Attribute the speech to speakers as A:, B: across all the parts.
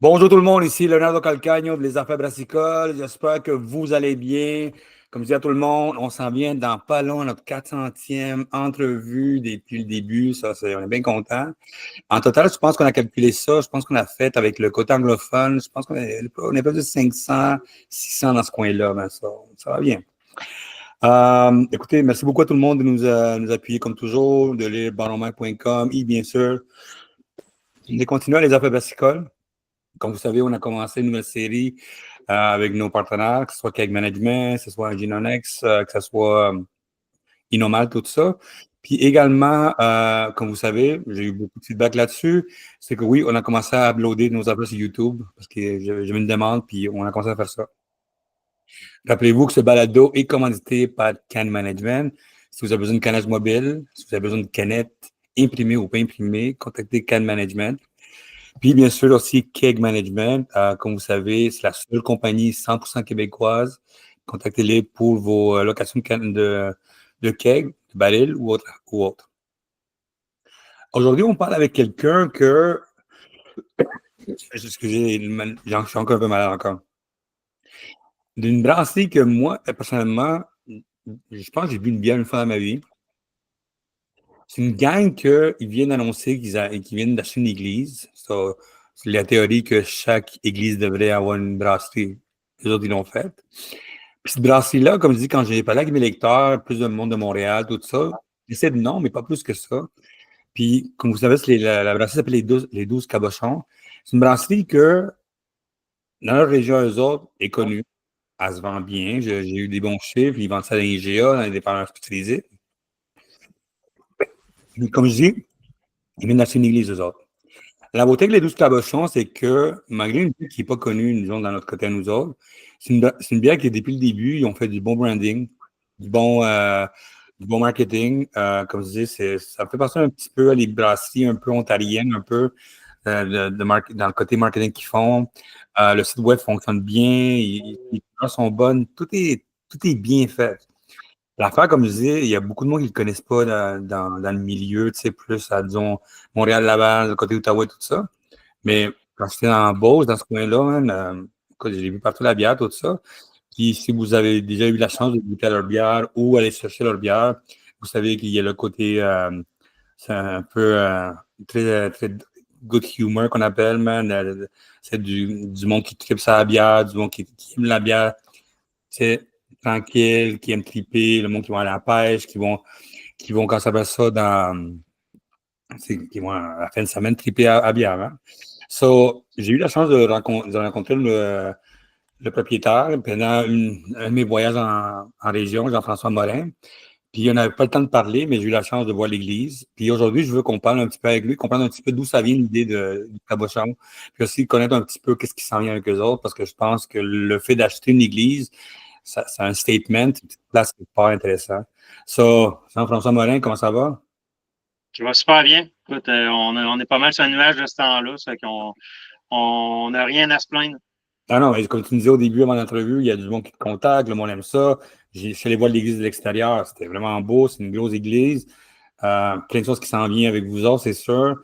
A: Bonjour tout le monde, ici Leonardo Calcagno de Les Affaires Brassicoles. J'espère que vous allez bien. Comme je dis à tout le monde, on s'en vient dans pas long à notre 400e entrevue depuis le début. On est bien content. En total, je pense qu'on a calculé ça. Je pense qu'on a fait avec le côté anglophone. Je pense qu'on est pas de 500, 600 dans ce coin-là. Mais ça va bien. Écoutez, merci beaucoup à tout le monde de nous appuyer comme toujours, de lire baronmac.com et bien sûr, de continuer à Les Affaires Brassicoles. Comme vous savez, on a commencé une nouvelle série avec nos partenaires, que ce soit Keg Management, que ce soit Genonex, que ce soit Inomal, tout ça. Puis également, comme vous savez, j'ai eu beaucoup de feedback là-dessus, c'est que oui, on a commencé à uploader nos affaires sur YouTube parce que j'avais une demande, puis on a commencé à faire ça. Rappelez-vous que ce balado est commandité par Can Management. Si vous avez besoin de canage mobile, si vous avez besoin de canettes imprimées ou pas imprimées, contactez Can Management. Puis, bien sûr, aussi Keg Management. Comme vous savez, c'est la seule compagnie 100% québécoise. Contactez-les pour vos locations de keg, de baril ou autre. Aujourd'hui, on parle avec quelqu'un que... Excusez, j'en suis encore un peu malade encore. D'une brasserie que moi, personnellement, je pense que j'ai bu une bière une fois dans ma vie. C'est une gang qu'ils viennent d'annoncer qu'ils viennent d'acheter une église. C'est la théorie que chaque église devrait avoir une brasserie. Les autres, ils l'ont fait. Puis cette brasserie-là, comme je dis, quand j'ai parlé avec mes lecteurs, plus de monde de Montréal, tout ça, j'essaie de non, mais pas plus que ça. Puis, comme vous savez, la brasserie s'appelle les 12 Cabochons. C'est une brasserie que, dans leur région, eux autres, est connue. Elle se vend bien. J'ai eu des bons chiffres. Ils vendent ça dans les IGA, dans les dépanneurs spécialisés. Mais comme je dis, ils viennent d'acheter une église, eux autres. La beauté avec les 12 cabochons, c'est que malgré une bière qui n'est pas connue, nous autres, dans notre côté à nous autres, c'est une bière qui, depuis le début, ils ont fait du bon branding, du bon, euh, du bon marketing. Comme je disais, ça fait penser un petit peu à les brasseries un peu ontariennes, un peu dans le côté marketing qu'ils font. Le site web fonctionne bien, les couleurs sont bonnes, tout est bien fait. L'affaire, comme je disais, il y a beaucoup de monde qui ne le connaissent pas dans le milieu, tu sais, plus à, disons, Montréal-Laval, le côté Ottawa et tout ça. Mais quand j'étais en Beauce, dans ce coin-là, man, écoute, j'ai vu partout la bière, tout ça. Puis si vous avez déjà eu la chance de goûter à leur bière ou aller chercher leur bière, vous savez qu'il y a le côté, c'est un peu très good humor qu'on appelle, man. C'est du monde qui tripe sa bière, du monde qui aime la bière. C'est tranquille, qui aiment triper, le monde qui vont à la pêche, qui vont quand ça va ça qui vont à la fin de semaine triper à bière. Hein? So, j'ai eu la chance de rencontrer le propriétaire pendant un de mes voyages en région, Jean-François Morin. Puis on n'avait pas le temps de parler, mais j'ai eu la chance de voir l'église. Puis aujourd'hui, je veux qu'on parle un petit peu avec lui, comprendre un petit peu d'où ça vient l'idée du cabochon. Puis aussi connaître un petit peu qu'est-ce qui s'en vient avec eux autres, parce que je pense que le fait d'acheter une église, c'est un statement, une petite place qui est pas intéressant. So, Jean-François Morin, comment ça va?
B: Qui va super bien. Écoute, on est pas mal sur un nuage de ce temps-là, ça fait qu'on n'a rien à se plaindre.
A: Ah non, mais comme tu me disais au début, avant l'entrevue, il y a du monde qui te contacte, le monde aime ça. Je suis allé voir l'église de l'extérieur, c'était vraiment beau, c'est une grosse église. Plein de choses qui s'en viennent avec vous autres, c'est sûr.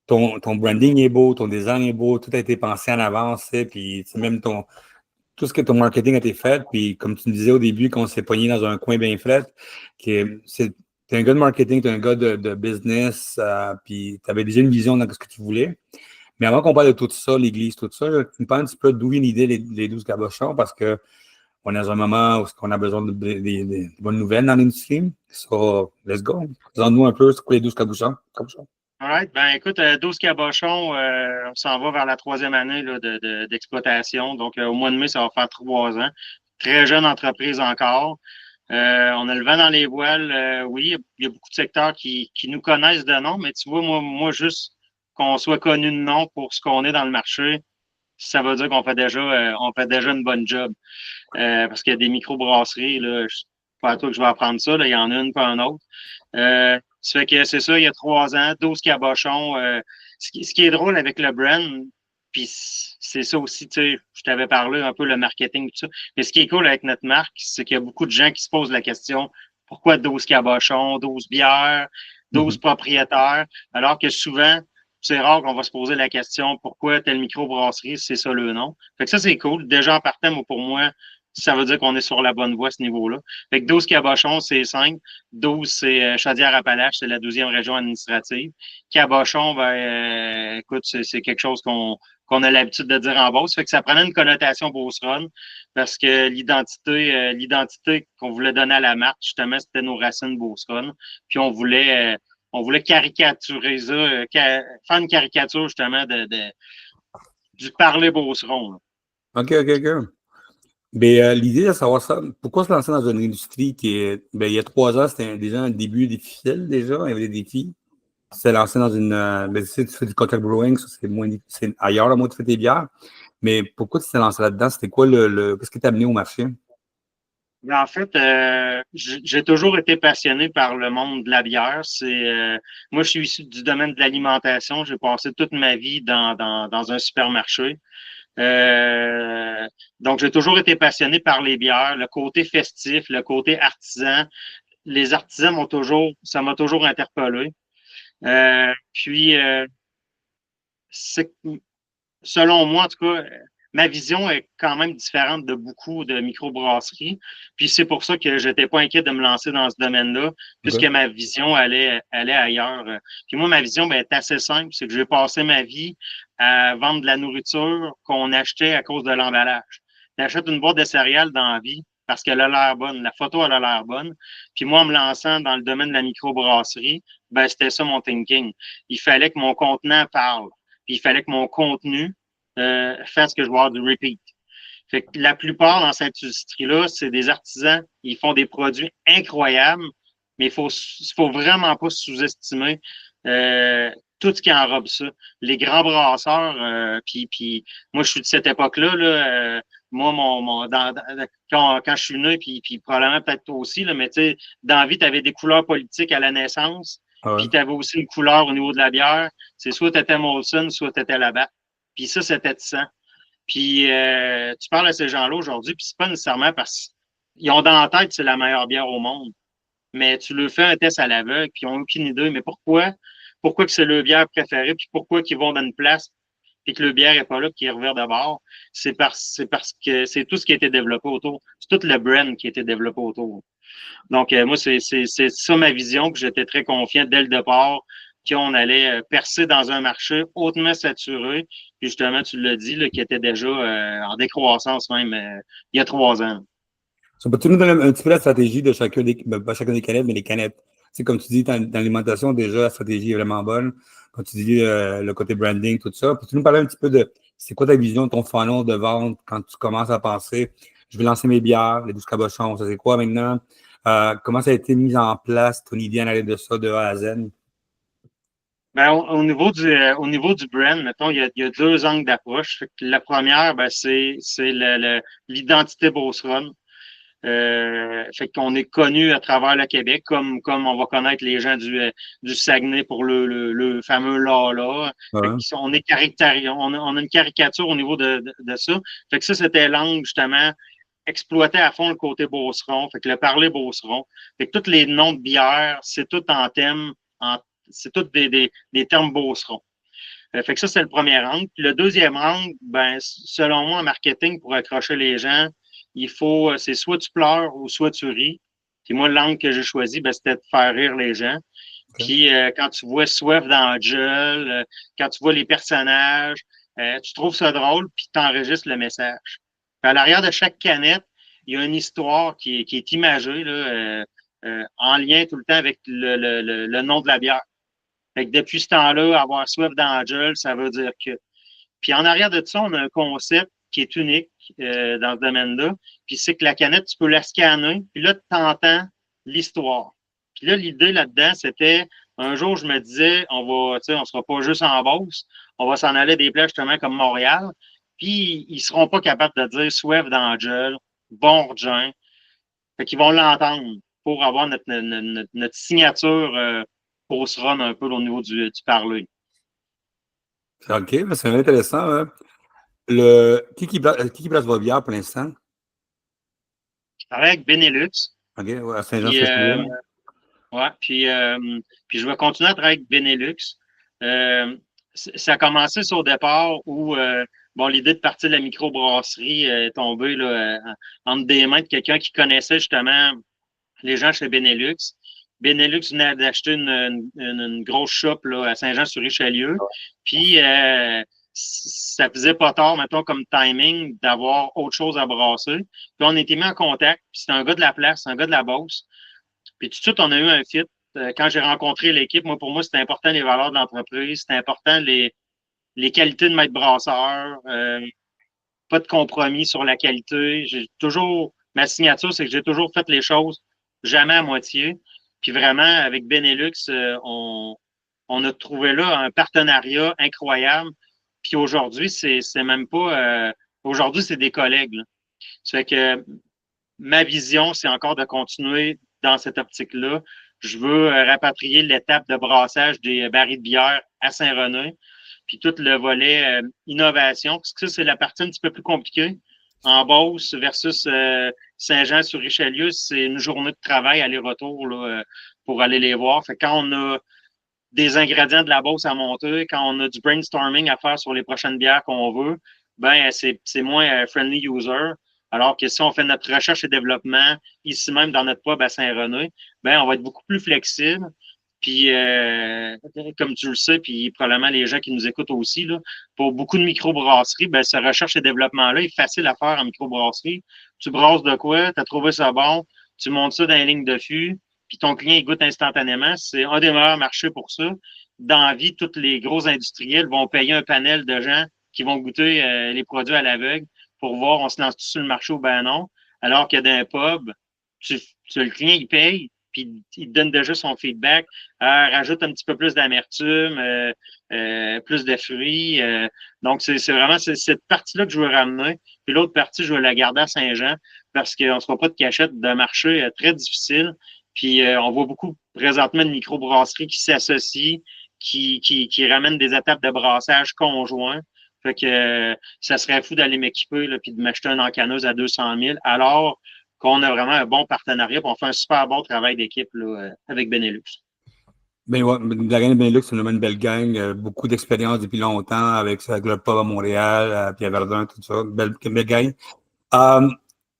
A: Ton branding est beau, ton design est beau, tout a été pensé en avance, puis même tout ce que ton marketing a été fait, puis comme tu me disais au début, qu'on s'est pogné dans un coin bien frais, t'es un gars de marketing, t'es un gars de business, puis tu avais déjà une vision de ce que tu voulais. Mais avant qu'on parle de tout ça, l'Église, tout ça, tu me parles un petit peu d'où vient l'idée les 12 cabochons, parce qu'on est dans un moment où on a besoin de bonnes nouvelles dans l'industrie. So, let's go. Présente-nous un peu, c'est quoi les 12 cabochons?
B: All right. Ben, écoute, 12 cabochons, on s'en va vers la troisième année là, d'exploitation. Donc, au mois de mai, ça va faire 3 ans. Très jeune entreprise encore. On a le vent dans les voiles. Oui, il y a beaucoup de secteurs qui nous connaissent de nom, mais tu vois, moi juste qu'on soit connu de nom pour ce qu'on est dans le marché, ça veut dire qu'on fait déjà une bonne job. Parce qu'il y a des microbrasseries, là, pas à toi que je vais apprendre ça, là, il y en a une, pas un autre. Ça fait que c'est ça, il y a 3 ans, 12 cabochons. Ce qui est drôle avec le brand, puis c'est ça aussi, tu sais, je t'avais parlé un peu le marketing, tout ça. Mais ce qui est cool avec notre marque, c'est qu'il y a beaucoup de gens qui se posent la question, pourquoi 12 cabochons, 12 bières, 12 propriétaires, alors que souvent, c'est rare qu'on va se poser la question pourquoi telle microbrasserie, c'est ça le nom. Fait que ça, c'est cool. Déjà en partant, pour moi, ça veut dire qu'on est sur la bonne voie à ce niveau-là. Fait que 12 Cabochon, c'est 5. 12, c'est Chaudière-Appalaches, c'est la 12e région administrative. Cabochon, écoute, c'est quelque chose qu'on a l'habitude de dire en Beauce. Fait que ça prenait une connotation beauceronne parce que l'identité qu'on voulait donner à la marque, justement, c'était nos racines beauceronnes. Puis on voulait caricaturer ça, faire une caricature justement du parler beauceron. Là.
A: OK, OK, OK. Mais l'idée de savoir ça, pourquoi se lancer dans une industrie qui est. Ben, il y a 3 ans, c'était déjà un début difficile, déjà. Il y avait des défis. Tu t'es lancé dans une. Ben, tu sais, tu fais du cocktail brewing, ça, c'est moins. C'est ailleurs, là, moi, tu fais tes bières. Mais pourquoi tu t'es lancé là-dedans? C'était quoi qu'est-ce qui t'a amené au marché?
B: Mais en fait, j'ai toujours été passionné par le monde de la bière. Moi, je suis issu du domaine de l'alimentation. J'ai passé toute ma vie dans un supermarché. Euh, donc, j'ai toujours été passionné par les bières, le côté festif, le côté artisan. Les artisans ça m'a toujours interpellé. Puis, c'est selon moi, en tout cas, ma vision est quand même différente de beaucoup de microbrasseries. Puis c'est pour ça que je n'étais pas inquiet de me lancer dans ce domaine-là, puisque
A: OK.
B: ma vision allait ailleurs. Puis moi, ma vision est assez simple, c'est que j'ai passé ma vie à vendre de la nourriture qu'on achetait à cause de l'emballage. J'achète une boîte de céréales dans la vie parce qu'elle a l'air bonne. La photo, elle a l'air bonne. Puis moi, en me lançant dans le domaine de la microbrasserie, c'était ça mon thinking. Il fallait que mon contenant parle. Puis il fallait que mon contenu fasse que je vais avoir du repeat. Fait que la plupart dans cette industrie-là, c'est des artisans. Ils font des produits incroyables, mais il faut vraiment pas sous-estimer tout ce qui enrobe ça. Les grands brasseurs, puis moi, je suis de cette époque-là, là, moi, quand je suis né, puis probablement peut-être toi aussi, là, mais tu sais, dans la vie, tu avais des couleurs politiques à la naissance,
A: Ah ouais.
B: puis tu avais aussi une couleur au niveau de la bière. C'est soit tu étais Molson, soit tu étais Labatt. Puis ça, c'était de sang. Puis tu parles à ces gens-là aujourd'hui, puis c'est pas nécessairement parce qu'ils ont dans la tête que c'est la meilleure bière au monde. Mais tu leur fais un test à l'aveugle, puis ils n'ont aucune idée. Mais pourquoi? Pourquoi que c'est leur bière préférée, puis pourquoi qu'ils vont dans une place, puis que le bière n'est pas là, puis qu'ils reviennent d'abord? C'est parce que c'est tout ce qui a été développé autour. C'est tout le brand qui a été développé autour. Donc, moi, c'est ça ma vision, que j'étais très confiant dès le départ qu'on allait percer dans un marché hautement saturé. Puis justement, tu l'as dit, là, qui était déjà en décroissance même il y a 3 ans.
A: Ça peut-tu nous donner un petit peu la stratégie de chacun pas chacun des canettes, mais les canettes? Tu sais, comme tu dis, dans l'alimentation, déjà, la stratégie est vraiment bonne. Quand tu dis le côté branding, tout ça, peux-tu nous parler un petit peu de c'est quoi ta vision, ton funnel de vente quand tu commences à penser, je vais lancer mes bières, les 12 cabochons, ça c'est quoi maintenant? Comment ça a été mis en place, ton idée en aller de ça de A à Z?
B: Au niveau du brand, mettons, il y a 2 angles d'approche. La première, c'est l'identité Beauceron. Fait qu'on est connu à travers le Québec, comme on va connaître les gens du Saguenay pour le fameux Lala. Fait
A: Ouais.
B: qu'on est on a une caricature au niveau de ça. Fait que ça, c'était l'angle, justement, exploiter à fond le côté Beauceron. Fait que le parler Beauceron. Fait que tous les noms de bières, c'est tout en thème, c'est tout des termes Beauceron. Fait que ça, c'est le premier angle. Puis le deuxième angle, selon moi, en marketing, pour accrocher les gens, c'est soit tu pleures ou soit tu ris. Puis moi, l'angle que j'ai choisi, c'était de faire rire les gens.
A: OK.
B: Puis quand tu vois Soif dans Jul, quand tu vois les personnages, tu trouves ça drôle, puis tu enregistres le message. Puis à l'arrière de chaque canette, il y a une histoire qui est imagée, là, en lien tout le temps avec le nom de la bière. Fait que depuis ce temps-là, avoir soif d'Angel, ça veut dire que. Puis en arrière de ça, on a un concept qui est unique dans ce domaine-là. Puis c'est que la canette, tu peux la scanner, puis là, tu entends l'histoire. Puis là, l'idée là-dedans, c'était un jour, je me disais, on sera pas juste en Beauce, on va s'en aller à des plages justement comme Montréal, puis ils seront pas capables de dire soif d'Angel, bon Jean. Fait qu'ils vont l'entendre pour avoir notre signature post run un peu au niveau du parler.
A: OK, ben, c'est intéressant. Hein. Qui place vos bières pour l'instant?
B: Je travaille avec Benelux.
A: OK, ouais, à
B: Puis,
A: Saint-Jean-sur-Richelieu.
B: ouais, puis je vais continuer à travailler avec Benelux. ça a commencé sur au départ où bon, l'idée de partir de la microbrasserie est tombée là, entre des mains de quelqu'un qui connaissait justement les gens chez Benelux. Benelux venait d'acheter une grosse shop là, à Saint-Jean-sur-Richelieu. Puis ça faisait pas tard, mettons, comme timing, d'avoir autre chose à brasser. Puis on était mis en contact. Puis c'était un gars de la place, un gars de la Beauce. Puis tout de suite, on a eu un fit. Quand j'ai rencontré l'équipe, moi, pour moi, c'était important les valeurs de l'entreprise, c'était important les qualités de maître brasseur, pas de compromis sur la qualité. J'ai toujours, ma signature, c'est que j'ai toujours fait les choses jamais à moitié. Puis vraiment, avec Benelux, on a trouvé là un partenariat incroyable. Puis aujourd'hui, c'est même pas. Aujourd'hui, c'est des collègues. Là. Ça fait que ma vision, c'est encore de continuer dans cette optique-là. Je veux rapatrier l'étape de brassage des barils de bière à Saint-René, puis tout le volet innovation, parce que ça, c'est la partie un petit peu plus compliquée. En Beauce versus Saint-Jean-sur-Richelieu, c'est une journée de travail aller-retour là, pour aller les voir. Fait que quand on a des ingrédients de la Beauce à monter, quand on a du brainstorming à faire sur les prochaines bières qu'on veut, ben c'est moins friendly user. Alors que si on fait notre recherche et développement ici même dans notre pub à Saint-René, ben on va être beaucoup plus flexible. Puis, comme tu le sais, puis probablement les gens qui nous écoutent aussi, là, pour beaucoup de microbrasseries, ben, ce recherche et développement-là est facile à faire en microbrasserie. Tu brasses de quoi, tu as trouvé ça bon, tu montes ça dans les lignes de fût, puis ton client il goûte instantanément. C'est un des meilleurs marchés pour ça. Dans la vie, tous les gros industriels vont payer un panel de gens qui vont goûter les produits à l'aveugle pour voir on se lance sur le marché ou ben non. Alors que d'un pub, le client, il paye, puis il te donne déjà son feedback, rajoute un petit peu plus d'amertume, plus de fruits. Donc, c'est vraiment cette partie-là que je veux ramener. Puis l'autre partie, je veux la garder à Saint-Jean parce qu'on ne se fera pas de cachette d'un marché très difficile. Puis on voit beaucoup présentement de microbrasseries qui s'associent, qui ramènent des étapes de brassage conjoints. Fait que ça serait fou d'aller m'équiper puis de m'acheter un encaneuse à 200 000 alors qu'on a vraiment un bon partenariat et on fait un super bon travail d'équipe avec Benelux.
A: Ben ouais, la gang de Benelux, c'est vraiment une belle gang. Beaucoup d'expérience depuis longtemps avec le pub à Montréal, puis à Verdun, tout ça. Belle gang. Euh,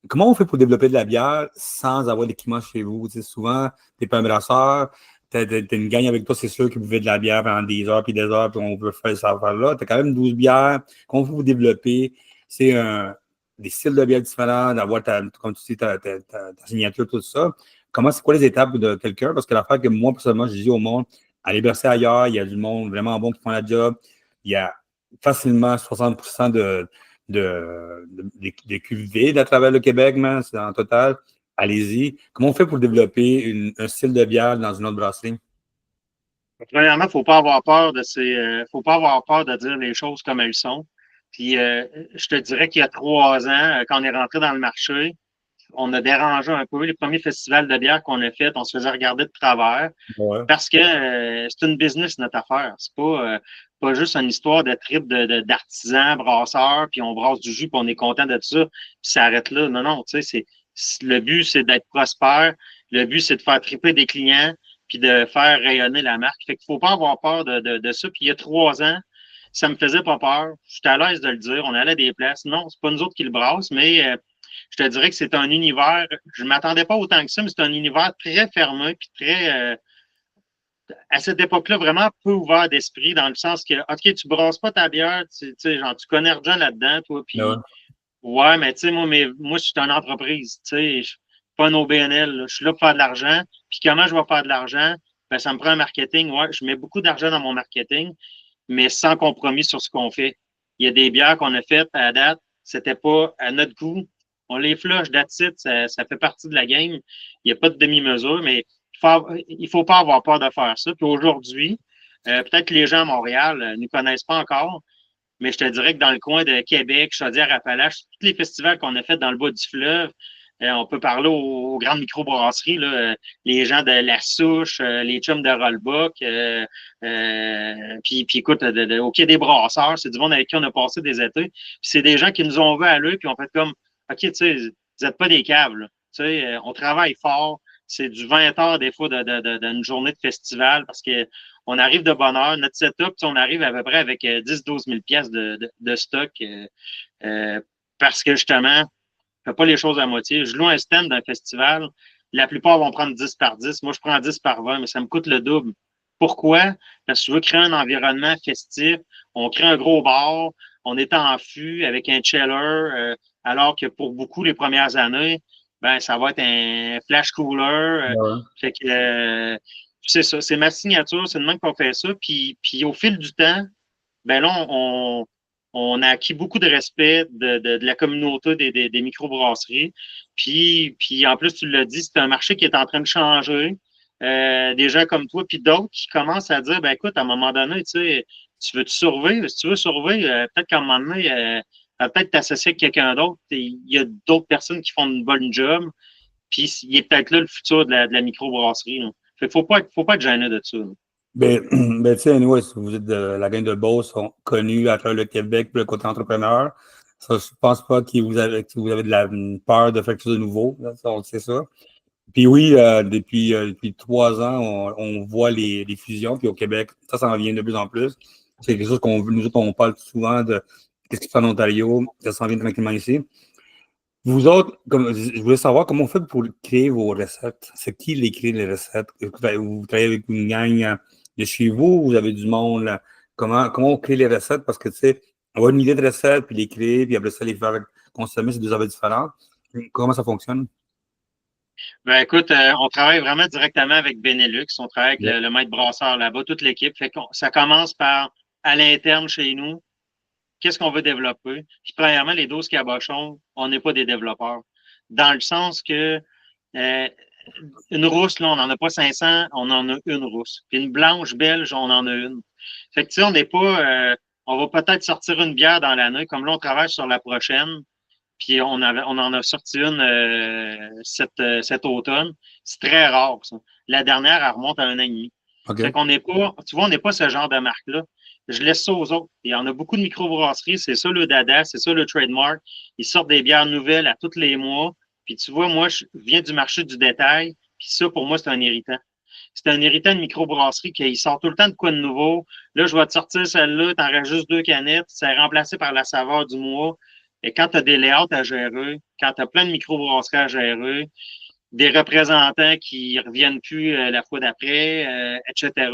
A: Comment on fait pour développer de la bière sans avoir d'équipement chez vous? Tu sais, souvent, t'es pas un brasseur, t'as une gang avec toi, c'est sûr, qui buvait de la bière pendant des heures puis des heures, puis on veut faire ça affaire-là. T'as quand même 12 bières. Comment vous développer? C'est des styles de bière différents, d'avoir, comme tu dis, ta signature, tout ça. C'est quoi les étapes de quelqu'un? Parce que l'affaire que moi, personnellement, je dis au monde, allez verser ailleurs, il y a du monde vraiment bon qui font la job. Il y a facilement 60% des cuves vides à travers le Québec, man, c'est en total. Allez-y. Comment on fait pour développer un style de bière dans une autre brasserie?
B: Premièrement, faut pas avoir peur faut pas avoir peur de dire les choses comme elles sont. Puis, je te dirais qu'il y a 3 ans, quand on est rentré dans le marché, on a dérangé un peu. Les premiers festivals de bière qu'on a fait, on se faisait regarder de travers
A: Ouais.
B: parce que c'est une business, notre affaire. C'est pas juste une histoire de trip d'artisans, brasseurs, puis on brasse du jus, puis on est content de ça, puis ça arrête là. Non, non, tu sais, le but, c'est d'être prospère. Le but, c'est de faire triper des clients, puis de faire rayonner la marque. Fait qu'il faut pas avoir peur de ça. Puis il y a 3 ans, ça me faisait pas peur. J'étais à l'aise de le dire. On allait à des places. Non, c'est pas nous autres qui le brassent, mais je te dirais que c'est un univers, je ne m'attendais pas autant que ça, mais c'est un univers très fermé, puis très, à cette époque-là, vraiment peu ouvert d'esprit, dans le sens que, OK, tu brasses pas ta bière, genre, tu connais rien là-dedans, toi,
A: Ouais.
B: puis, ouais, mais tu sais, moi, je suis une entreprise, tu sais, je suis pas un OBNL, là. Je suis là pour faire de l'argent, puis comment je vais faire de l'argent? Ben, ça me prend un marketing, ouais, je mets beaucoup d'argent dans mon marketing, mais sans compromis sur ce qu'on fait. Il y a des bières qu'on a faites à date, c'était pas à notre goût. On les flush, that's it, ça fait partie de la game. Il n'y a pas de demi-mesure, mais il faut pas avoir peur de faire ça. Puis aujourd'hui, peut-être que les gens à Montréal ne nous connaissent pas encore, mais je te dirais que dans le coin de Québec, Chaudière-Appalaches, tous les festivals qu'on a fait dans le bas du fleuve, on peut parler aux grandes microbrasseries, là, les gens de La Souche, les chums de Rollbuck, puis écoute, au Quai des Brasseurs, c'est du monde avec qui on a passé des étés. Puis c'est des gens qui nous ont vu à l'œil, puis on fait comme, OK, tu sais, vous n'êtes pas des câbles. Tu sais, on travaille fort. c'est du 20 heures des fois d'une journée de festival parce que on arrive de bonne heure. Notre setup, on arrive à peu près avec 10-12 000 pièces de stock parce que justement, je fais pas les choses à moitié. Je loue un stand d'un festival. La plupart vont prendre 10 par 10. Moi, je prends 10 par 20, mais ça me coûte le double. Pourquoi? Parce que je veux créer un environnement festif. On crée un gros bar. On est en fût avec un chiller, alors que pour beaucoup, les premières années, ben, ça va être un flash cooler.
A: Ouais.
B: Fait que, c'est ça. C'est ma signature. C'est de même qu'on fait ça. Puis au fil du temps, ben là, on a acquis beaucoup de respect de la communauté des microbrasseries. Puis en plus, tu l'as dit, c'est un marché qui est en train de changer. Des gens comme toi, puis d'autres qui commencent à dire, ben écoute, à un moment donné, tu sais, tu veux-tu survivre? Si tu veux survivre, peut-être qu'à un moment donné, peut-être t'associer avec quelqu'un d'autre. Il y a d'autres personnes qui font une bonne job. Puis il est peut-être là le futur de la microbrasserie. Là. Fait qu'il faut pas être gêné de ça. Là.
A: Ben, ben tu sais, anyway, si vous êtes de la gang de Beauce, sont connus à travers le Québec, pour le côté entrepreneur. Ça, je pense pas que vous avez de la peur de faire quelque chose de nouveau. Là, ça, on sait ça. Puis oui, depuis 3 ans, on voit les fusions. Puis au Québec, ça s'en vient de plus en plus. C'est quelque chose nous autres, on parle souvent de qu'est-ce qui se fait en Ontario. Ça s'en vient tranquillement ici. Vous autres, comme, je voulais savoir comment on fait pour créer vos recettes. C'est qui les crée les recettes? Vous travaillez avec une gang de chez vous? Vous avez du monde? Là? Comment on crée les recettes? Parce que, tu sais, avoir une idée de recette, puis les créer, puis après ça, les faire consommer, c'est deux affaires différentes. Comment ça fonctionne?
B: Ben écoute, on travaille vraiment directement avec Benelux. On travaille avec
A: Yeah.
B: le maître brasseur là-bas, toute l'équipe. Fait que ça commence par à l'interne chez nous, qu'est-ce qu'on veut développer. Puis premièrement, les 12 cabochons, on n'est pas des développeurs. Dans le sens que euh, une rousse, là, on n'en a pas 500, on en a une rousse. Puis une blanche belge, on en a une. Fait que tu sais, on n'est pas. On va peut-être sortir une bière dans l'année, comme là, on travaille sur la prochaine. Puis on en a sorti une cet automne. C'est très rare, ça. La dernière, elle remonte à 1 an et demi. Fait
A: OK.
B: qu'on n'est pas, tu vois, on n'est pas ce genre de marque-là. Je laisse ça aux autres. Il y en a beaucoup de microbrasseries, c'est ça le dada, c'est ça le trademark. Ils sortent des bières nouvelles à tous les mois. Puis tu vois, moi, je viens du marché du détail. Puis ça, pour moi, c'est un irritant. C'est un irritant de microbrasserie qui sort tout le temps de quoi de nouveau. Là, je vais te sortir celle-là, t'en reste juste 2 canettes, c'est remplacé par la saveur du mois. Et quand tu as des layouts à gérer, quand tu as plein de microbrasseries à gérer, des représentants qui reviennent plus la fois d'après, etc.,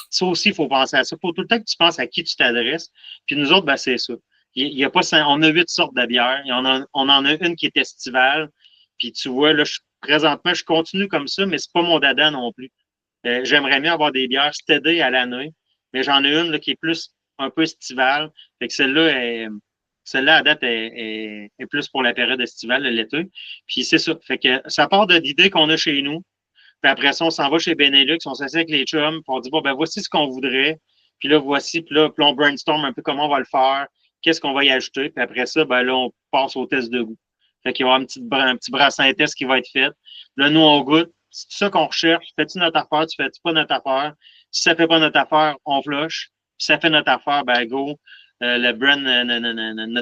B: ça aussi, il faut penser à ça. Il faut tout le temps que tu penses à qui tu t'adresses. Puis nous autres, ben, c'est ça. Il y a pas, on a 8 sortes de bières. On en a une qui est estivale. Puis tu vois, là, présentement, je continue comme ça, mais c'est pas mon dada non plus. J'aimerais mieux avoir des bières stédées à l'année, mais j'en ai une là, qui est plus un peu estivale. Fait que celle-là, à date, est plus pour la période estivale, l'été. Puis c'est ça. Fait que ça part de l'idée qu'on a chez nous. Puis après ça, on s'en va chez Benelux, on s'assied avec les chums, puis on dit, bon, ben voici ce qu'on voudrait. Puis là, voici, puis on brainstorm un peu comment on va le faire, qu'est-ce qu'on va y ajouter. Puis après ça, ben là, on passe au test de goût. Fait qu'il va y avoir un petit brassin test qui va être fait. Là, nous, on goûte. C'est tout ça qu'on recherche. Fais-tu notre affaire? Tu fais-tu pas notre affaire? Si ça fait pas notre affaire, on flush. Si ça fait notre affaire, ben go. Notre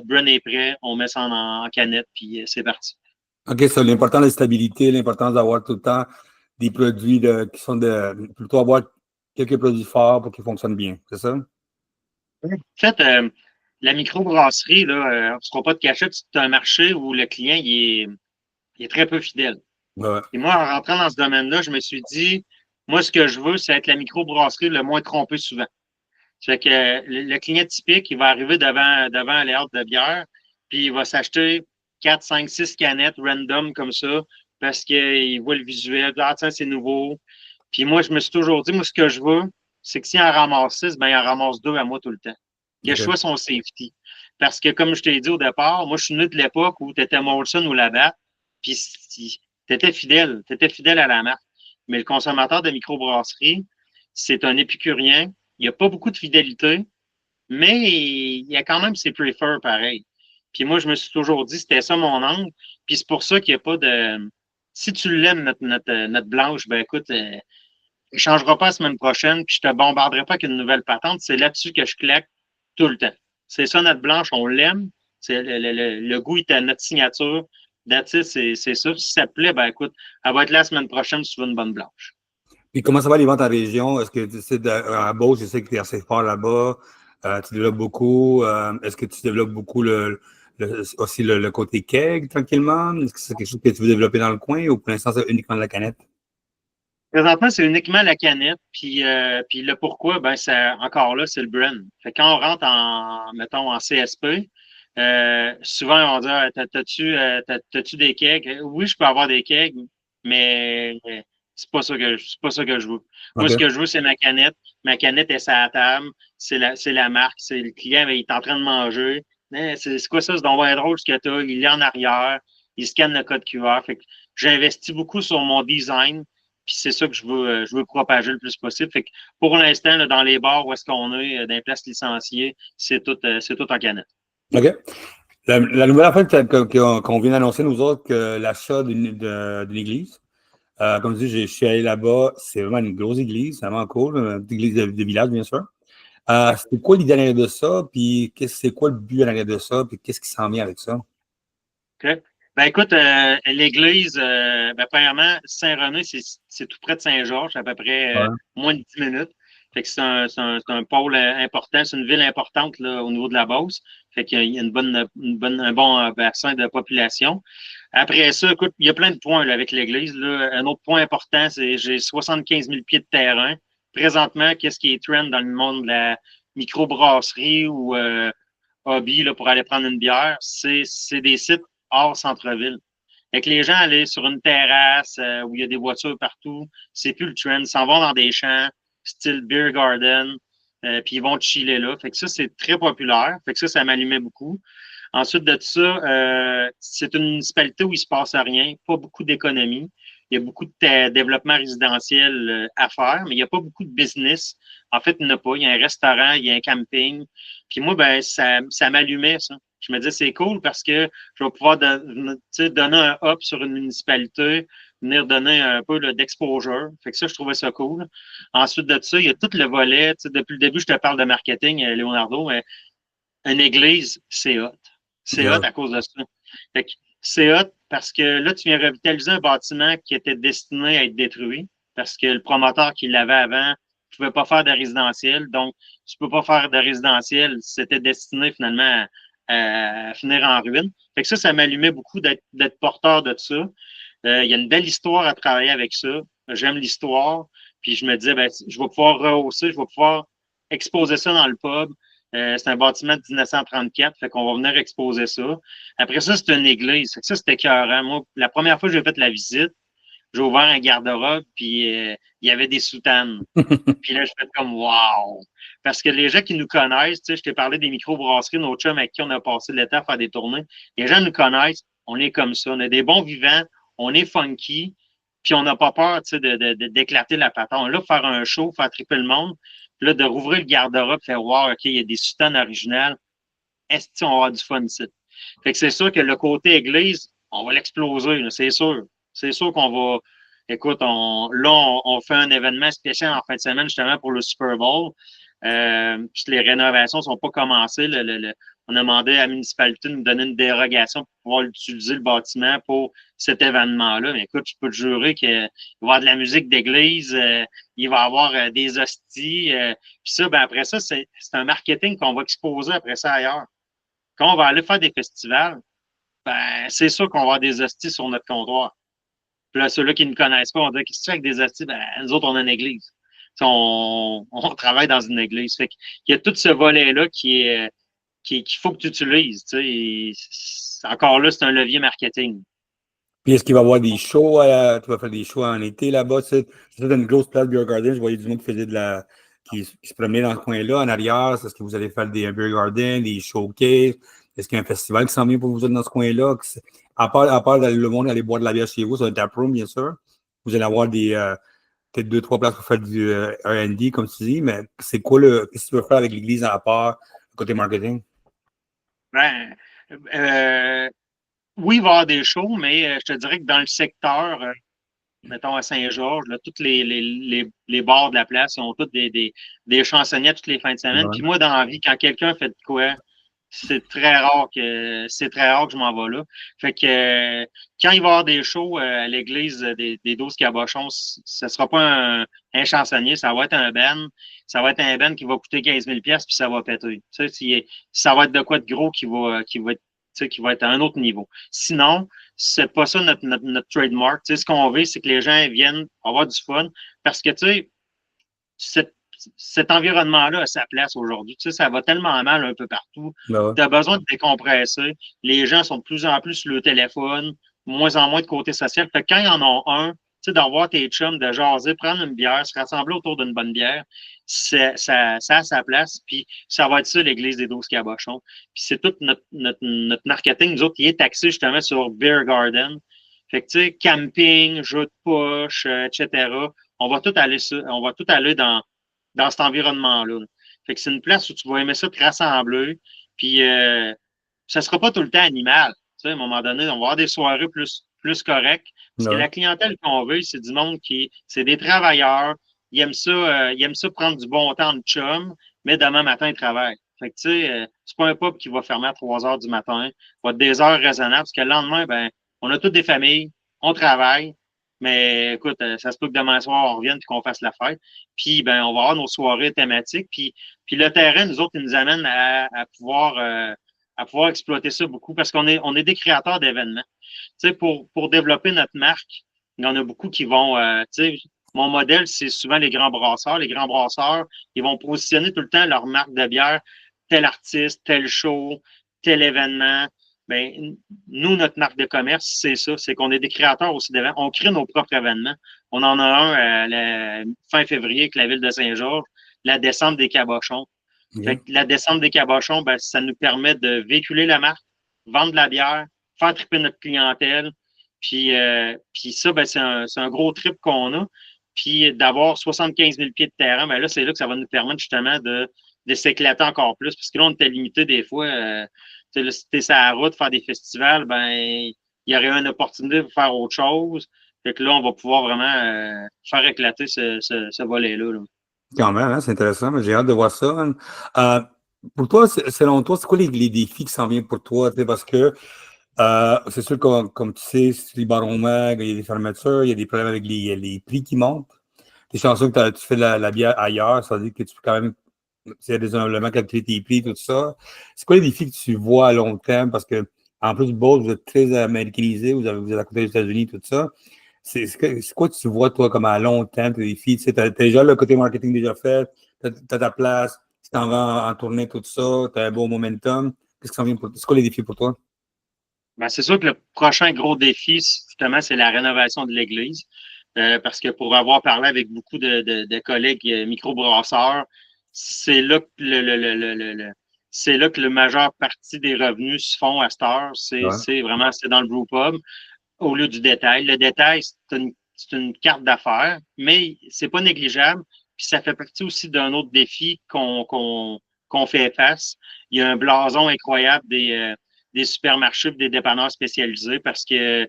B: brand est prêt. On met ça en canette, puis c'est parti.
A: OK, ça, l'important de la stabilité, l'importance d'avoir tout le temps des produits qui sont plutôt avoir quelques produits forts pour qu'ils fonctionnent bien. C'est ça?
B: En fait, la microbrasserie, là, on ne se fera pas de cachette, c'est un marché où le client il est très peu fidèle.
A: Ouais, ouais.
B: Et moi, en rentrant dans ce domaine-là, je me suis dit, moi, ce que je veux, c'est être la microbrasserie le moins trompée souvent. Ça fait que le client typique, il va arriver devant un layout de bière, puis il va s'acheter 4, 5, 6 canettes random comme ça, parce qu'il voit le visuel, ah, tiens, c'est nouveau. Puis moi, je me suis toujours dit, moi, ce que je veux, c'est que s'il en ramasse 6, ben, il en ramasse 2 à moi tout le temps. Que je
A: OK.
B: sois son safety. Parce que, comme je t'ai dit au départ, moi, je suis venu de l'époque où tu étais Molson ou Labatt, puis tu étais fidèle. Tu étais fidèle à la marque. Mais le consommateur de microbrasserie, c'est un épicurien. Il n'y a pas beaucoup de fidélité, mais il y a quand même ses prefers pareil. Puis moi, je me suis toujours dit, c'était ça mon angle. Puis c'est pour ça qu'il n'y a pas de. Si tu l'aimes, notre blanche, ben écoute, ne changera pas la semaine prochaine, puis je te bombarderai pas avec une nouvelle patente. C'est là-dessus que je claque tout le temps. C'est ça, notre blanche, on l'aime. C'est le goût est à notre signature. That's it, c'est ça. Si ça te plaît, ben écoute, elle va être là la semaine prochaine si tu veux une bonne blanche.
A: Puis comment ça va les ventes en région? Est-ce que tu sais, à Beauce, je sais que tu es assez fort là-bas. Tu développes beaucoup. Est-ce que tu développes beaucoup aussi le côté keg tranquillement? Est-ce que c'est quelque chose que tu veux développer dans le coin ou pour l'instant, c'est uniquement de la canette?
B: Présentement, c'est uniquement la canette, puis le pourquoi, ben ça, encore là, c'est le brand. Fait que quand on rentre mettons, en CSP, souvent on va dire t'as-tu des kegs? Oui, je peux avoir des kegs, mais c'est pas ça que je veux. Moi, ce
A: OK.
B: que je veux, c'est ma canette. Ma canette est à la table, c'est la marque, c'est le client, il est en train de manger. C'est quoi ça? C'est donc bien drôle ce que tu as. Il est en arrière, il scanne le code QR. Fait que j'investis beaucoup sur mon design. Puis c'est ça que je veux propager le plus possible. Fait que pour l'instant, là, dans les bars où est-ce qu'on est, dans les places licenciées, c'est tout en canette.
A: OK. La nouvelle affaire qu'on vient d'annoncer, nous autres, que l'achat d'une église. Comme je dis, je suis allé là-bas. C'est vraiment une grosse église, c'est vraiment cool. Une petite église de village, bien sûr.
B: Ouais.
A: C'est quoi l'idée derrière de ça? Puis c'est quoi le but derrière de ça? Puis qu'est-ce qui s'en vient avec ça?
B: OK. Ben écoute, l'église, ben, premièrement, Saint-René, c'est tout près de Saint-Georges, à peu près
A: Ouais.
B: moins de 10 minutes. Fait que c'est un pôle important, c'est une ville importante là, au niveau de la Beauce. Fait qu'il y a un bon bassin de population. Après ça, écoute, il y a plein de points là, avec l'église. Là. Un autre point important, c'est j'ai 75 000 pieds de terrain. Présentement, qu'est-ce qui est trend dans le monde de la microbrasserie ou hobby là, pour aller prendre une bière? C'est des sites hors centre-ville. Fait que les gens allaient sur une terrasse où il y a des voitures partout, c'est plus le trend. Ils s'en vont dans des champs, style beer garden, puis ils vont chiller là. Fait que ça, c'est très populaire. Fait que ça m'allumait beaucoup. Ensuite de ça, c'est une municipalité où il se passe rien, pas beaucoup d'économie. Il y a beaucoup de développement résidentiel à faire, mais il n'y a pas beaucoup de business. En fait, il n'y en a pas. Il y a un restaurant, il y a un camping. Puis moi, ben, ça m'allumait, ça. Je me disais, c'est cool parce que je vais pouvoir donner un hop sur une municipalité, venir donner un peu d'exposure. Fait que ça, je trouvais ça cool. Ensuite de ça, il y a tout le volet. Depuis le début, je te parle de marketing, Leonardo, mais une église, c'est hot. C'est hot
A: Yeah.
B: à cause de ça. Fait que c'est hot parce que là, tu viens revitaliser un bâtiment qui était destiné à être détruit parce que le promoteur qui l'avait avant ne pouvait pas faire de résidentiel. Donc, tu ne peux pas faire de résidentiel. C'était destiné finalement à finir en ruine. Fait que ça m'allumait beaucoup d'être porteur de ça. Il y a une belle histoire à travailler avec ça. J'aime l'histoire. Puis je me disais, ben, je vais pouvoir rehausser, je vais pouvoir exposer ça dans le pub. C'est un bâtiment de 1934, fait qu'on va venir exposer ça. Après ça, c'est une église. Fait que ça, c'était écœurant. Moi, la première fois que j'ai fait la visite, j'ai ouvert un garde-robe, puis il y avait des soutanes. Puis là, je fais comme wow! Parce que les gens qui nous connaissent, tu sais, je t'ai parlé des microbrasseries, nos chums avec qui on a passé l'été à faire des tournées. Les gens nous connaissent, on est comme ça. On est des bons vivants, on est funky, puis on n'a pas peur, tu sais, d'éclater la patente. Là, faire un show, faire triper le monde, puis là, de rouvrir le garde-robe, faire wow, OK, il y a des soutanes originales. Est-ce qu'on va avoir du fun ici? Fait que c'est sûr que le côté église, on va l'exploser, c'est sûr. C'est sûr qu'on va. Écoute, on fait un événement spécial en fin de semaine justement pour le Super Bowl. Puis les rénovations ne sont pas commencées. On a demandé à la municipalité de nous donner une dérogation pour pouvoir utiliser le bâtiment pour cet événement-là. Mais écoute, je peux te jurer qu'il va y avoir de la musique d'église, il va y avoir des hosties. Puis ça, ben après ça, c'est un marketing qu'on va exposer après ça ailleurs. Quand on va aller faire des festivals, ben, c'est sûr qu'on va avoir des hosties sur notre comptoir. Puis là, ceux-là qui ne connaissent pas, on dit qu'est-ce que tu fais avec des hosties? Ben, nous autres, on a une église. On travaille dans une église. Fait qu'il y a tout ce volet-là qu'il faut que tu utilises. Encore là, c'est un levier marketing.
A: Puis est-ce qu'il va y avoir des shows, tu vas faire des shows en été là-bas? Tu sais, c'était une grosse place Beer Garden, je voyais du monde qui faisait qui se promenait dans ce coin-là, en arrière. Est-ce que vous allez faire des Beer Garden, des showcases? Est-ce qu'il y a un festival qui s'en vient pour vous autres dans ce coin-là? À part le monde aller boire de la bière chez vous, sur un taproom, bien sûr. Vous allez avoir peut-être deux, trois places pour faire du R&D, comme tu dis, mais qu'est-ce que tu veux faire avec l'église à part, côté marketing?
B: Ben, euh, oui, il va y avoir des shows, mais je te dirais que dans le secteur, mettons à Saint-Georges, là, tous les bars de la place, ils ont tous des chansonnettes toutes les fins de semaine.
A: Ouais.
B: Puis moi, dans la vie, quand quelqu'un fait de quoi, c'est très rare que je m'en vais là. Fait que quand il va y avoir des shows à l'église des 12 cabochons, ce sera pas un chansonnier, ça va être un band. Ça va être un band qui va coûter 15 000 puis ça va péter. Tu sais, ça va être de quoi de gros qui va être à un autre niveau. Sinon, c'est pas ça notre trademark. Tu sais, ce qu'on veut, c'est que les gens viennent avoir du fun parce que, tu sais, cet environnement-là a sa place aujourd'hui. Tu sais, ça va tellement mal un peu partout.
A: Ben ouais.
B: Tu as besoin de décompresser. Les gens sont de plus en plus sur le téléphone, moins en moins de côté social. Fait que quand ils en ont un, tu sais, d'avoir tes chums, de jaser, prendre une bière, se rassembler autour d'une bonne bière, ça a sa place. Puis ça va être ça, l'Église des 12 cabochons. Puis c'est tout notre marketing, nous autres, qui est axé justement sur Beer Garden. Fait que, tu sais, camping, jeux de poche, etc. On va tout aller dans cet environnement-là. Fait que c'est une place où tu vas aimer ça te rassembler. Puis ça sera pas tout le temps animal. Tu sais, à un moment donné, on va avoir des soirées plus correctes. Parce que
A: Ouais.
B: la clientèle qu'on veut, c'est du monde c'est des travailleurs. Ils aiment ça prendre du bon temps de chum, mais demain matin, ils travaillent. Fait que, tu sais, c'est pas un pub qui va fermer à 3 heures du matin. Ça va être des heures raisonnables, parce que le lendemain, ben, on a toutes des familles, on travaille, mais écoute, ça se peut que demain soir, on revienne et qu'on fasse la fête. Puis, ben, on va avoir nos soirées thématiques. Puis le terrain, nous autres, il nous amène à pouvoir exploiter ça beaucoup parce qu'on est des créateurs d'événements. Tu sais, pour développer notre marque, il y en a beaucoup qui vont, tu sais, mon modèle, c'est souvent les grands brasseurs. Les grands brasseurs, ils vont positionner tout le temps leur marque de bière, tel artiste, tel show, tel événement. Ben, nous, notre marque de commerce, c'est ça, c'est qu'on est des créateurs aussi d'événements. On crée nos propres événements. On en a un fin février avec la ville de Saint-Georges, la descente des cabochons. Fait
A: OK.
B: que la descente des cabochons, ben, ça nous permet de véhiculer la marque, vendre de la bière, faire triper notre clientèle. Puis ça, ben, c'est un gros trip qu'on a. Puis d'avoir 75 000 pieds de terrain, ben là, c'est là que ça va nous permettre justement de s'éclater encore plus. Parce que là, on était limité des fois. Tu sais, si t'es sur la route, faire des festivals, ben, il y aurait une opportunité de faire autre chose. Fait que là, on va pouvoir vraiment faire éclater ce volet-là. Là.
A: Quand même, hein, c'est intéressant, mais j'ai hâte de voir ça, hein. Euh, pour toi, selon toi, c'est quoi les défis qui s'en viennent pour toi? Tu sais, parce que c'est sûr que, comme tu sais, si les barons mag, il y a des fermetures, il y a des problèmes avec les prix qui montent. T'es chanceux que tu fais la bière ailleurs, ça veut dire que tu peux quand même, c'est raisonnablement calculer tes prix, tout ça. C'est quoi les défis que tu vois à long terme? Parce que, en plus du Bolt, vous êtes très américanisé, vous êtes à côté des États-Unis, tout ça. C'est quoi que tu vois, toi, comme à long terme, tes défis? Tu sais, t'as déjà le côté marketing déjà fait, t'as ta place, tu t'en vas en tournée, tout ça, t'as un beau momentum. Qu'est-ce qui s'en vient c'est quoi les défis pour toi?
B: Ben, c'est sûr que le prochain gros défi, justement, c'est la rénovation de l'Église. Parce que pour avoir parlé avec beaucoup de collègues microbrasseurs, c'est là que c'est là que la majeure partie des revenus se font à cette heure.
A: Ouais.
B: C'est vraiment c'est dans le brewpub au lieu du détail. Le détail, c'est une carte d'affaires, mais c'est pas négligeable. Puis ça fait partie aussi d'un autre défi qu'on fait face. Il y a un blason incroyable des supermarchés et des dépanneurs spécialisés parce que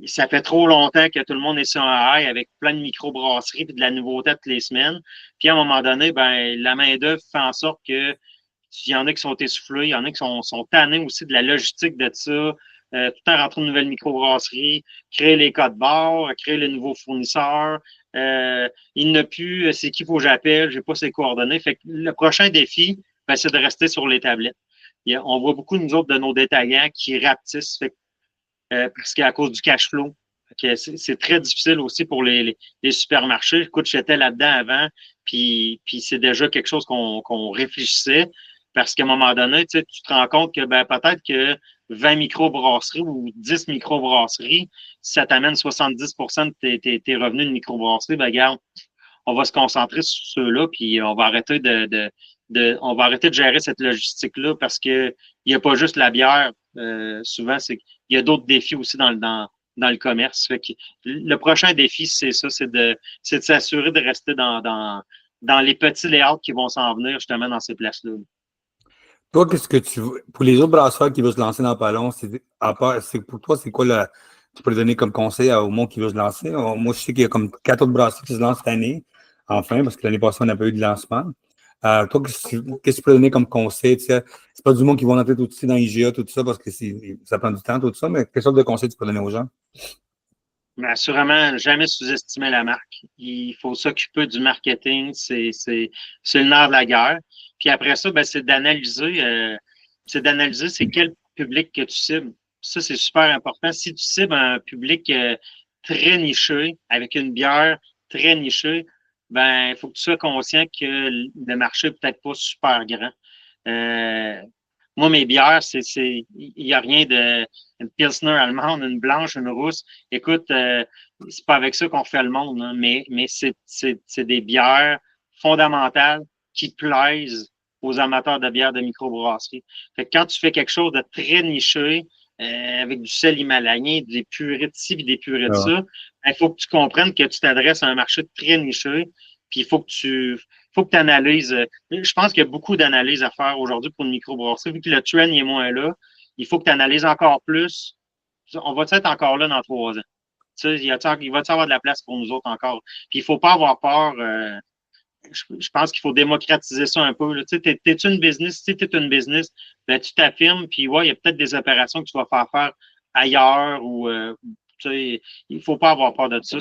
B: ça fait trop longtemps que tout le monde est sur un high avec plein de microbrasseries et de la nouveauté toutes les semaines. Puis à un moment donné, ben, la main-d'œuvre fait en sorte que il y en a qui sont essoufflés, il y en a qui sont tannés aussi de la logistique de ça, tout le temps rentrer une nouvelle microbrasserie, créer les codes barres, créer les nouveaux fournisseurs. Il n'a plus, c'est qui faut que j'appelle, j'ai pas ses coordonnées. Fait que le prochain défi, ben, c'est de rester sur les tablettes. On voit beaucoup, nous autres, de nos détaillants qui rapetissent. Fait parce qu'à cause du cash flow. C'est très difficile aussi pour les supermarchés. Écoute, j'étais là-dedans avant, puis c'est déjà quelque chose qu'on réfléchissait parce qu'à un moment donné, tu te rends compte que ben, peut-être que 20 microbrasseries ou 10 microbrasseries, si ça t'amène 70 de tes revenus de microbrasserie, ben regarde, on va se concentrer sur ceux-là, puis on va arrêter on va arrêter de gérer cette logistique-là parce que il n'y a pas juste la bière. Souvent, il y a d'autres défis aussi dans le commerce. Fait que le prochain défi, c'est ça, c'est de s'assurer de rester dans les petits layouts qui vont s'en venir justement dans ces places-là.
A: Toi, qu'est-ce que pour les autres brasseurs qui veulent se lancer dans Palon, pour toi, c'est quoi tu peux donner comme conseil au monde qui veut se lancer? Moi, je sais qu'il y a comme 4 autres brasseurs qui se lancent cette année, enfin, parce que l'année passée, on n'a pas eu de lancement. Toi, qu'est-ce que tu peux donner comme conseil? Tu sais, c'est pas du monde qui va entrer tout de suite dans IGA, tout ça, parce que ça prend du temps, tout ça, mais quelle sorte de conseils tu peux donner aux gens?
B: Mais assurément, jamais sous-estimer la marque. Il faut s'occuper du marketing, c'est le nerf de la guerre. Puis après ça, ben, c'est d'analyser c'est quel public que tu cibles. Ça, c'est super important. Si tu cibles un public très niché, avec une bière très nichée, ben, il faut que tu sois conscient que le marché n'est peut-être pas super grand. Euh, Moi, mes bières, il n'y a rien de une Pilsner allemande, une blanche, une rousse. Écoute, c'est pas avec ça qu'on fait le monde, hein, mais c'est des bières fondamentales qui plaisent aux amateurs de bières de microbrasserie. Fait que quand tu fais quelque chose de très niché, avec du sel himalayen, des purées de ci et des purées de
A: Ah,
B: ça, il faut que tu comprennes que tu t'adresses à un marché très niché, puis il faut que tu analyses. Je pense qu'il y a beaucoup d'analyses à faire aujourd'hui pour une microbrasserie. Vu que le trend n'est moins là, il faut que tu analyses encore plus. On va être encore là dans 3 ans. Tu sais, il va y avoir de la place pour nous autres encore. Puis il ne faut pas avoir peur. Je pense qu'il faut démocratiser ça un peu. Là. Tu sais, t'es une business, si tu es une business, ben, tu t'affirmes, puis ouais, il y a peut-être des opérations que tu vas faire ailleurs ou tu sais, il ne faut pas avoir peur de ça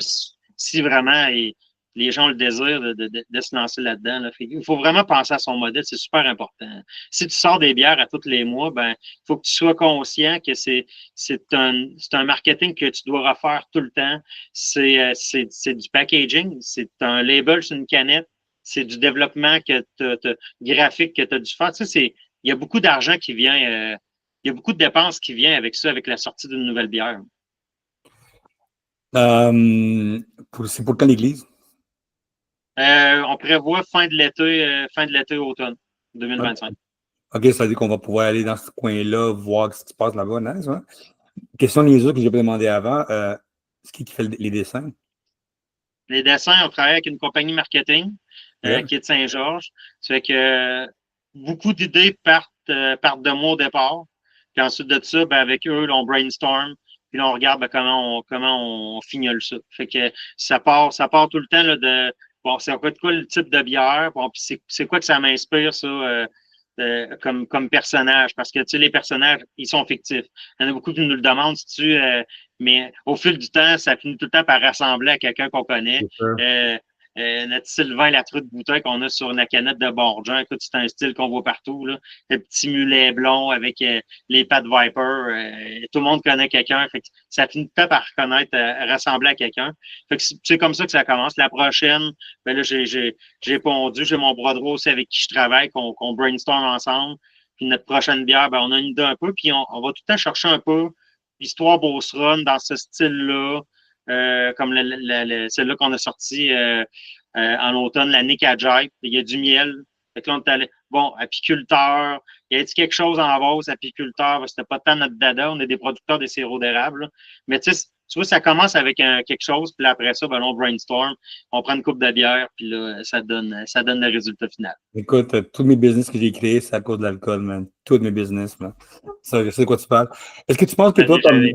B: si vraiment les gens ont le désir de se lancer là-dedans. Là. Il faut vraiment penser à son modèle, c'est super important. Si tu sors des bières à tous les mois, ben il faut que tu sois conscient que c'est un marketing que tu dois refaire tout le temps. C'est du packaging, c'est un label sur une canette, c'est du développement graphique que tu as dû faire. Tu sais, il y a beaucoup d'argent qui vient, il y a beaucoup de dépenses qui viennent avec ça, avec la sortie d'une nouvelle bière.
A: c'est pour quand l'église?
B: On prévoit fin de l'été automne 2025.
A: OK, ça veut dire qu'on va pouvoir aller dans ce coin-là, voir ce qui se passe là-bas. Nice, ouais. Question niaiseuse que j'ai pas demandé avant. C'est qui fait les dessins?
B: Les dessins, on travaille avec une compagnie marketing
A: Yeah.
B: qui est de Saint-Georges. Ça fait que beaucoup d'idées partent de moi au départ. Puis ensuite de ça, ben, avec eux, là, on brainstorm. Puis là, on regarde ben, comment on fignole ça. Fait que ça part tout le temps là, de bon, c'est quoi le type de bière? Bon, puis c'est quoi que ça m'inspire, ça, comme personnage? Parce que tu sais, les personnages, ils sont fictifs. Il y en a beaucoup qui nous le demandent si mais au fil du temps, ça finit tout le temps par rassembler à quelqu'un qu'on connaît.
A: C'est sûr.
B: Euh, Notre Sylvain, la truite bouteille qu'on a sur la canette de Bourgeon, écoute, c'est un style qu'on voit partout. Là. Le petit mulet blond avec les pattes Viper. Tout le monde connaît quelqu'un. Fait que ça finit pas par reconnaître, rassembler à quelqu'un. Fait que c'est comme ça que ça commence. La prochaine, ben là, j'ai pondu, j'ai mon bras droit aussi avec qui je travaille, qu'on brainstorm ensemble. Puis notre prochaine bière, ben, on a une idée un peu, puis on va tout le temps chercher un peu l'histoire Beauceronne dans ce style-là, comme celle-là qu'on a sortie en automne, la Nick Ajax. Il y a du miel. Fait que là, on est allé, bon, apiculteur. Il y a quelque chose en rose, apiculteur? C'était pas tant notre dada. On est des producteurs de sirop d'érable. Là. Mais tu sais, tu vois, ça commence avec quelque chose, puis après ça, ben, on brainstorm, on prend une coupe de bière, puis là, ça donne le résultat final.
A: Écoute, tous mes business que j'ai créés, c'est à cause de l'alcool, man. Tous mes business, man. Ça, je sais de quoi tu parles. Est-ce que tu penses que toi,
B: Est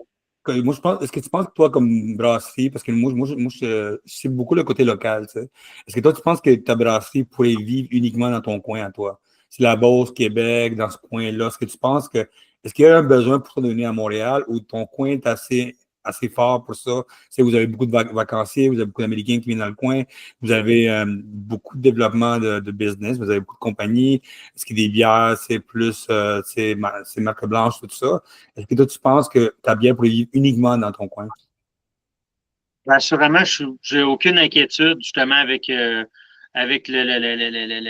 A: moi, est-ce que tu penses que toi, comme brasserie, parce que moi, je sais beaucoup le côté local, tu sais. Est-ce que toi, tu penses que ta brasserie pourrait vivre uniquement dans ton coin à toi? C'est la Beauce, Québec, dans ce coin-là. Est-ce qu'il y a un besoin pour toi de venir à Montréal ou ton coin est assez fort pour ça? C'est vous avez beaucoup de vacanciers, vous avez beaucoup d'Américains qui viennent dans le coin, vous avez beaucoup de développement de business, vous avez beaucoup de compagnies. Est-ce que des bières, c'est plus, c'est marque blanche, tout ça? Est-ce que toi, tu penses que ta bière pourrait vivre uniquement dans ton coin?
B: Assurément, j'ai aucune inquiétude justement avec la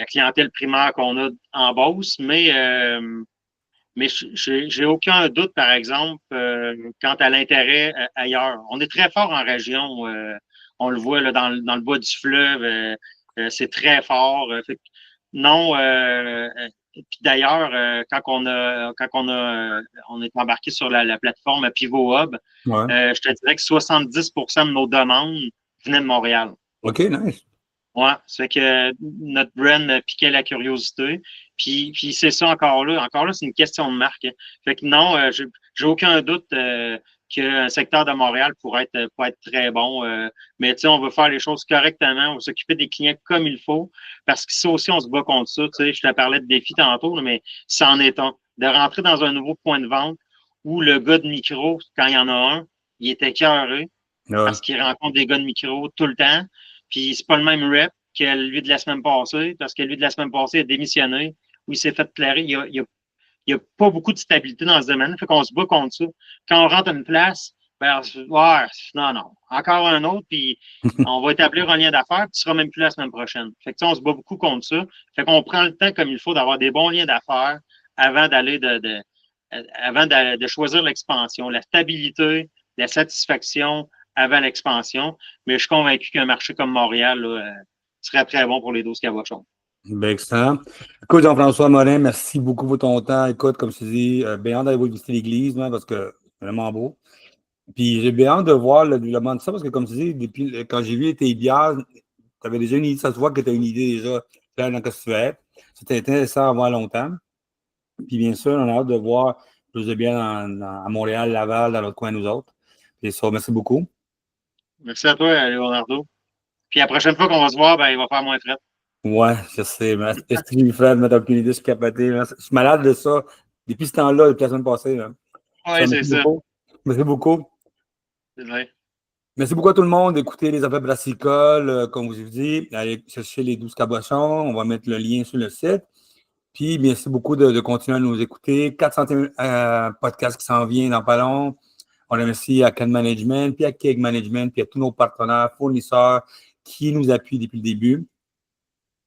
B: clientèle primaire qu'on a en Beauce, mais j'ai aucun doute, par exemple, quant à l'intérêt ailleurs. On est très fort en région. On le voit là, dans le bas du fleuve. C'est très fort. Non. Puis d'ailleurs, on est embarqué sur la plateforme Pivot Hub,
A: Ouais.
B: je te dirais que 70% de nos demandes venaient de Montréal.
A: OK, nice.
B: Ouais, ça fait que notre brand piquait la curiosité. Puis c'est ça encore là. Encore là, c'est une question de marque. Hein. Fait que non, j'ai aucun doute qu'un secteur de Montréal pourrait être très bon. Mais tu sais, on veut faire les choses correctement, on va s'occuper des clients comme il faut, parce que ça aussi, on se bat contre ça. Tu sais, je te parlais de défi tantôt, là, mais c'en est un. De rentrer dans un nouveau point de vente où le gars de micro, quand il y en a un, il est écœuré
A: Ouais.
B: parce qu'il rencontre des gars de micro tout le temps. Puis c'est pas le même rep que lui de la semaine passée, parce que lui de la semaine passée a démissionné, où il s'est fait clairer. Il y a pas beaucoup de stabilité dans ce domaine. Fait qu'on se bat contre ça. Quand on rentre à une place, ben, ouais, non. Encore un autre, puis on va établir un lien d'affaires, puis tu seras même plus là la semaine prochaine. Fait que on se bat beaucoup contre ça. Fait qu'on prend le temps comme il faut d'avoir des bons liens d'affaires avant d'aller avant de choisir l'expansion. La stabilité, la satisfaction avant l'expansion. Mais je suis convaincu qu'un marché comme Montréal là, serait très bon pour les 12 cabochons.
A: Ben, excellent. Écoute, Jean-François Morin, merci beaucoup pour ton temps. Écoute, comme je te dis, bien hâte d'aller visiter l'église, hein, parce que c'est vraiment beau. Puis j'ai bien hâte de voir le développement de ça, parce que comme tu dis, depuis quand j'ai vu tes bières, tu avais déjà une idée, ça se voit que tu as une idée déjà claire dans ce que tu fais. C'était intéressant à voir longtemps. Puis bien sûr, on a hâte de voir plus de bières à Montréal, Laval, dans l'autre coin, nous autres. Puis ça, merci beaucoup.
B: Merci à toi, Leonardo. Puis la prochaine fois qu'on va se voir, ben, il va faire moins frais.
A: Ouais, je sais, mais est-ce que tu Fred, mais aucune idée, je suis capoté. Je suis malade de ça depuis ce temps-là, depuis la semaine passée. Là. Ça,
B: Oui, c'est
A: merci
B: ça.
A: beaucoup. Merci beaucoup.
B: C'est vrai.
A: Merci beaucoup à tout le monde d'écouter les affaires brassicoles, comme je vous dis. Allez chercher les 12 cabochons. On va mettre le lien sur le site. Puis, merci beaucoup de continuer à nous écouter. 400e podcast qui s'en vient dans pas long. On remercie à Can Management, puis à Keg Management, puis à tous nos partenaires, fournisseurs qui nous appuient depuis le début.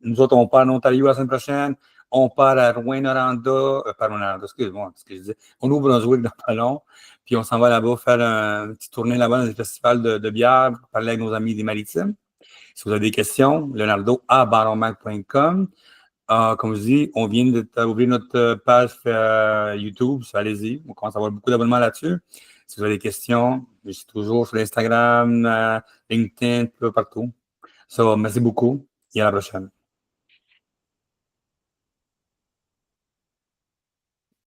A: Nous autres, on part en Ontario la semaine prochaine. On part à Rouyn-Noranda, pardon, excuse-moi, ce que je disais. On ouvre Brunswick dans pas long. Puis on s'en va là-bas faire un petit tournée là-bas dans les festivals de bière, parler avec nos amis des Maritimes. Si vous avez des questions, leonardo@baronmac.com. Comme je dis, on vient d'ouvrir notre page YouTube. Allez-y. On commence à avoir beaucoup d'abonnements là-dessus. Si vous avez des questions, je suis toujours sur Instagram, LinkedIn, partout. So, merci beaucoup et à la prochaine.